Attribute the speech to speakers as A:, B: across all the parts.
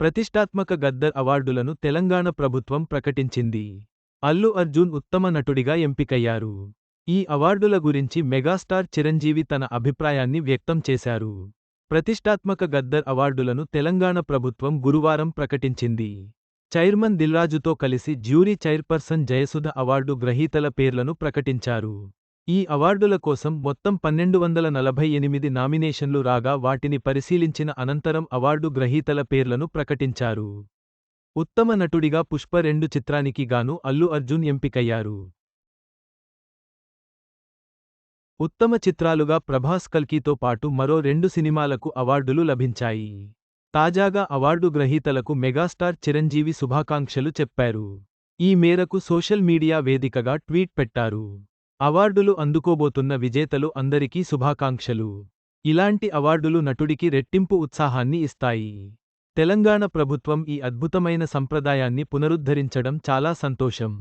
A: ప్రతిష్టాత్మక గద్దర్ అవార్డులను తెలంగాణ ప్రభుత్వం ప్రకటించింది. అల్లు అర్జున్ ఉత్తమ నటుడిగా ఎంపికయ్యారు. ఈ అవార్డుల గురించి మెగాస్టార్ చిరంజీవి తన అభిప్రాయాన్ని వ్యక్తం చేశారు. ప్రతిష్టాత్మక గద్దర్ అవార్డులను తెలంగాణ ప్రభుత్వం గురువారం ప్రకటించింది. చైర్మన్ దిల్రాజుతో కలిసి జ్యూరీ చైర్పర్సన్ జయసుధ అవార్డు గ్రహీతల పేర్లను ప్రకటించారు. ఈ అవార్డుల కోసం మొత్తం 1248 నామినేషన్లు రాగా వాటిని పరిశీలించిన అనంతరం అవార్డు గ్రహీతల పేర్లను ప్రకటించారు. ఉత్తమ నటుడిగా పుష్ప 2 చిత్రానికి గాను అల్లు అర్జున్ ఎంపికయ్యారు. ఉత్తమ చిత్రాలుగా ప్రభాస్ కల్కితో పాటు మరో 2 సినిమాలకు అవార్డులు లభించాయి. తాజాగా అవార్డు గ్రహీతలకు మెగాస్టార్ చిరంజీవి శుభాకాంక్షలు చెప్పారు. ఈ మేరకు సోషల్ మీడియా వేదికగా ట్వీట్ పెట్టారు. అవార్డులు అందుకోబోతున్న విజేతలు అందరికీ శుభాకాంక్షలు. ఇలాంటి అవార్డులు నటుడికి రెట్టింపు ఉత్సాహాన్ని ఇస్తాయి. తెలంగాణ ప్రభుత్వం ఈ అద్భుతమైన సంప్రదాయాన్ని పునరుద్ధరించడం చాలా సంతోషం.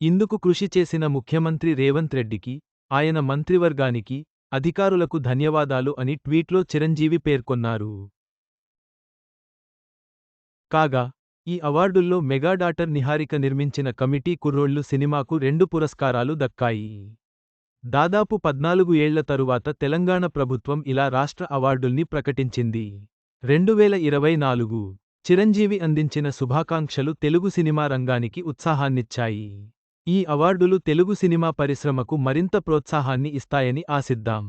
A: ఇందుకు కృషి చేసిన ముఖ్యమంత్రి రేవంత్ రెడ్డికి, ఆయన మంత్రివర్గానికి, అధికారులకు ధన్యవాదాలు అని ట్వీట్లో చిరంజీవి పేర్కొన్నారు. కాగా, ఈ అవార్డుల్లో మెగా డాటర్ నిహారిక నిర్మించిన కమిటీ కుర్రోళ్లు సినిమాకు 2 పురస్కారాలు దక్కాయి. దాదాపు 14 ఏళ్ల తరువాత తెలంగాణ ప్రభుత్వం ఇలా రాష్ట్ర అవార్డుల్ని ప్రకటించింది. 2024 చిరంజీవి అందించిన శుభాకాంక్షలు తెలుగు సినిమా రంగానికి ఉత్సాహాన్నిచ్చాయి. ఈ అవార్డులు తెలుగు సినిమా పరిశ్రమకు మరింత ప్రోత్సాహాన్ని ఇస్తాయని ఆశిద్దాం.